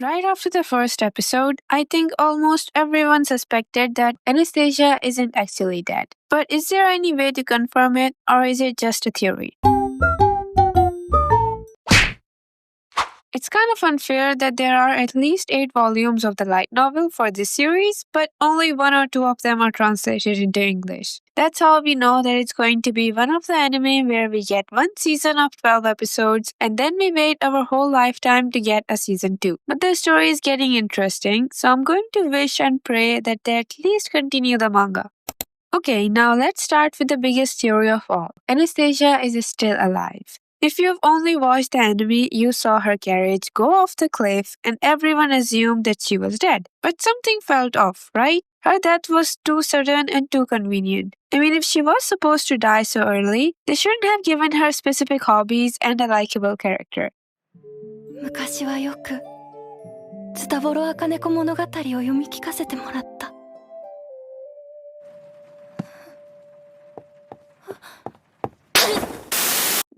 Right after the first episode, I think almost everyone suspected that Anastasia isn't actually dead. But is there any way to confirm it, or is it just a theory? It's kind of unfair that there are at least 8 volumes of the light novel for this series, but only 1 or 2 of them are translated into English. That's how we know that it's going to be one of the anime where we get one season of 12 episodes and then we wait our whole lifetime to get a season 2. But the story is getting interesting, so I'm going to wish and pray that they at least continue the manga. Okay, now let's start with the biggest theory of all. Anastasia is still alive. If you've only watched the anime, you saw her carriage go off the cliff and everyone assumed that she was dead. But something felt off, right? Her death was too sudden and too convenient. I mean, if she was supposed to die so early, they shouldn't have given her specific hobbies and a likable character. 昔はよくズタボロ茜子物語を読み聞かせてもらった。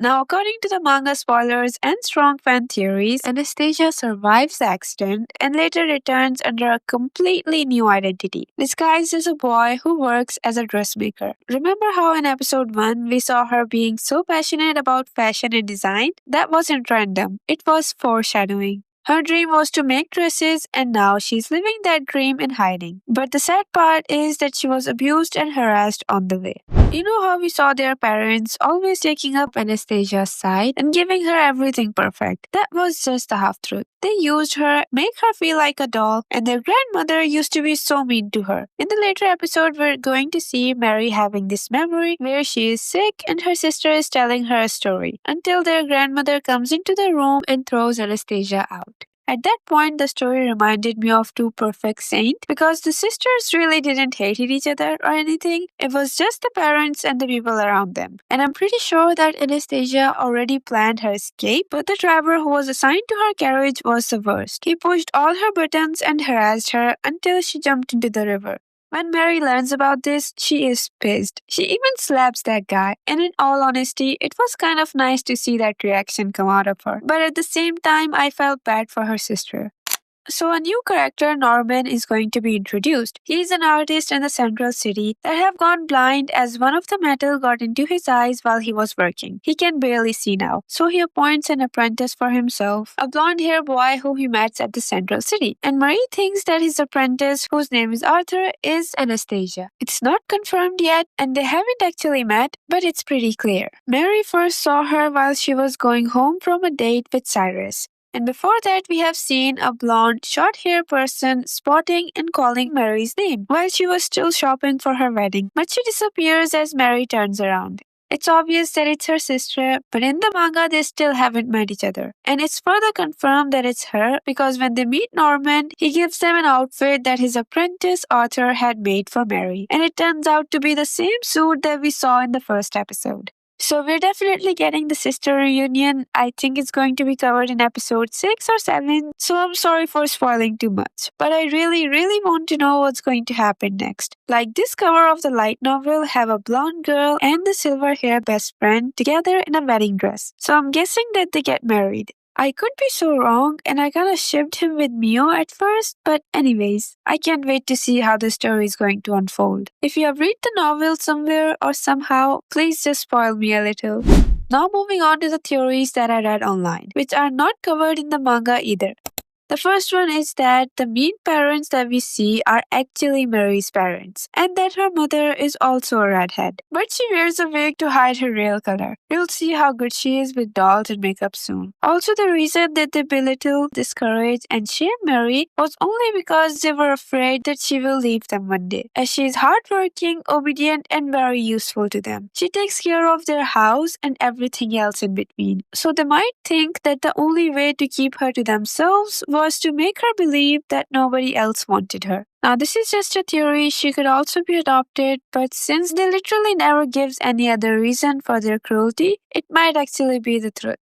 Now, according to the manga spoilers and strong fan theories, Anastasia survives the accident and later returns under a completely new identity, disguised as a boy who works as a dressmaker. Remember how in episode 1 we saw her being so passionate about fashion and design? That wasn't random, it was foreshadowing. Her dream was to make dresses, and now she's living that dream in hiding. But the sad part is that she was abused and harassed on the way. You know how we saw their parents always taking up Anastasia's side and giving her everything perfect? That was just the half truth. They used her, make her feel like a doll, and their grandmother used to be so mean to her. In the later episode, we're going to see Mary having this memory where she is sick and her sister is telling her a story until their grandmother comes into the room and throws Anastasia out. At that point, the story reminded me of Two Perfect Saints because the sisters really didn't hate each other or anything. It was just the parents and the people around them. And I'm pretty sure that Anastasia already planned her escape, but the driver who was assigned to her carriage was the worst. He pushed all her buttons and harassed her until she jumped into the river. When Mary learns about this, she is pissed. She even slaps that guy. And in all honesty, it was kind of nice to see that reaction come out of her. But at the same time, I felt bad for her sister. So a new character, Norman, is going to be introduced. He is an artist in the central city that have gone blind as one of the metal got into his eyes while he was working. He can barely see now, so he appoints an apprentice for himself, a blonde-haired boy who he met at the central city. And Marie thinks that his apprentice, whose name is Arthur, is Anastasia. It's not confirmed yet, and they haven't actually met, but it's pretty clear. Mary first saw her while she was going home from a date with Cyrus. And before that, we have seen a blonde, short-haired person spotting and calling Mary's name while she was still shopping for her wedding. But she disappears as Mary turns around. It's obvious that it's her sister, but in the manga, they still haven't met each other. And it's further confirmed that it's her because when they meet Norman, he gives them an outfit that his apprentice Arthur had made for Mary. And it turns out to be the same suit that we saw in the first episode. So we're definitely getting the sister reunion. I think it's going to be covered in episode 6 or 7. So I'm sorry for spoiling too much. But I really want to know what's going to happen next. Like this cover of the light novel have a blonde girl and the silver hair best friend together in a wedding dress. So I'm guessing that they get married. I could be so wrong and I kinda shipped him with Mio at first, but anyways, I can't wait to see how the story is going to unfold. If you have read the novel somewhere or somehow, please just spoil me a little. Now moving on to the theories that I read online, which are not covered in the manga either. The first one is that the mean parents that we see are actually Mary's parents, and that her mother is also a redhead. But she wears a wig to hide her real color. You'll see how good she is with dolls and makeup soon. Also, the reason that they belittle, discourage, and shame Mary was only because they were afraid that she will leave them one day, as she is hardworking, obedient, and very useful to them. She takes care of their house and everything else in between. So they might think that the only way to keep her to themselves was to make her believe that nobody else wanted her. Now, this is just a theory. She could also be adopted, but since they literally never gives any other reason for their cruelty, it might actually be the truth.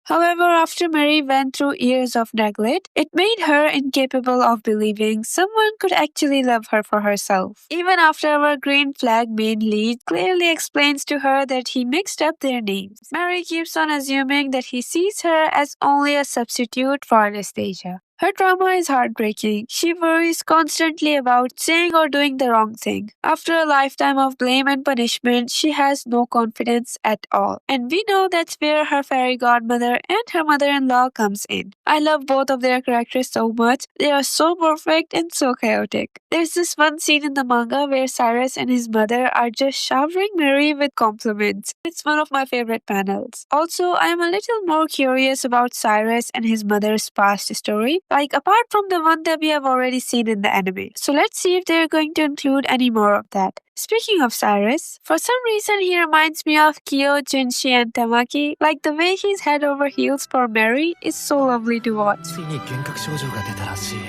However, after Mary went through years of neglect, it made her incapable of believing someone could actually love her for herself. Even after our green flag main lead clearly explains to her that he mixed up their names, Mary keeps on assuming that he sees her as only a substitute for Anastasia. Her trauma is heartbreaking. She worries constantly about saying or doing the wrong thing. After a lifetime of blame and punishment, she has no confidence at all. And we know that's where her fairy godmother and her mother-in-law comes in. I love both of their characters so much. They are so perfect and so chaotic. There's this one scene in the manga where Cyrus and his mother are just showering Mary with compliments. It's one of my favorite panels. Also, I am a little more curious about Cyrus and his mother's past story, like apart from the one that we have already seen in the anime. So let's see if they're going to include any more of that. Speaking of Cyrus, for some reason he reminds me of Kyo, Junshi, and Tamaki. Like the way he's head over heels for Mary is so lovely to watch. ついに幻覚症状が出たらしい。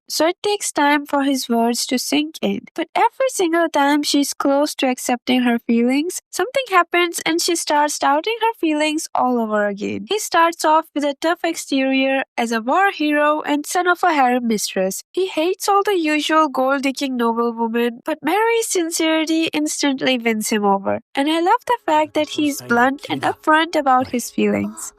So it takes time for his words to sink in. But every single time she's close to accepting her feelings, something happens and she starts doubting her feelings all over again. He starts off with a tough exterior as a war hero and son of a harem mistress. He hates all the usual gold-digging noblewomen, but Mary's sincerity instantly wins him over. And I love the fact that he's blunt and upfront about his feelings.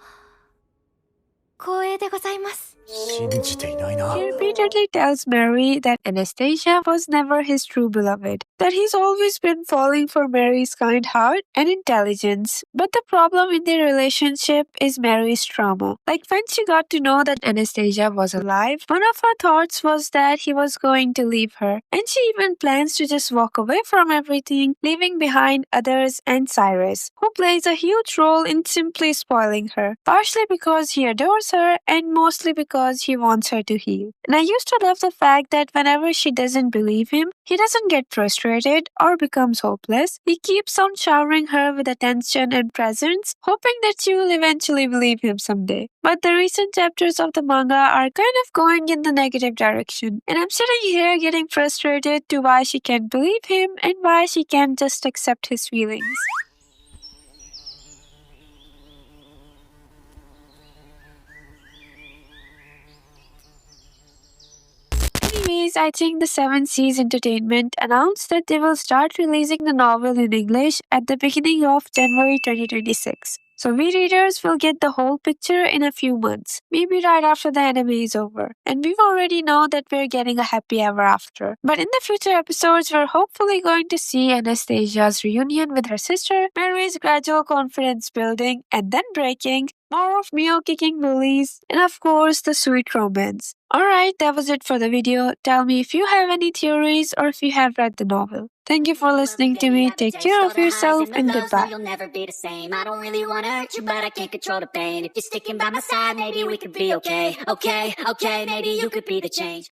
光栄でございます。 He repeatedly tells Mary that Anastasia was never his true beloved, that he's always been falling for Mary's kind heart and intelligence. But the problem in their relationship is Mary's trauma. Like when she got to know that Anastasia was alive, one of her thoughts was that he was going to leave her, and she even plans to just walk away from everything, leaving behind others and Cyrus, who plays a huge role in simply spoiling her, partially because he adores her and mostly because he wants her to heal. And I used to love the fact that whenever she doesn't believe him, he doesn't get frustrated or becomes hopeless. He keeps on showering her with attention and presents, hoping that she will eventually believe him someday. But the recent chapters of the manga are kind of going in the negative direction, and I'm sitting here getting frustrated to why she can't believe him and why she can't just accept his feelings. Anyways, I think the 7 Seas Entertainment announced that they will start releasing the novel in English at the beginning of January 2026. So we readers will get the whole picture in a few months, maybe right after the anime is over. And we already know that we're getting a happy ever after. But in the future episodes, we're hopefully going to see Anastasia's reunion with her sister, Mary's gradual confidence building and then breaking, more of Mio kicking bullies, and of course the sweet romance. Alright, that was it for the video. Tell me if you have any theories or if you have read the novel. Thank you for listening to me. Take care of yourself and goodbye. You'll never be the same. I don't really wanna hurt you, but I can't control the pain. If you're sticking by my side, maybe we could be okay. Okay, maybe you could be the change.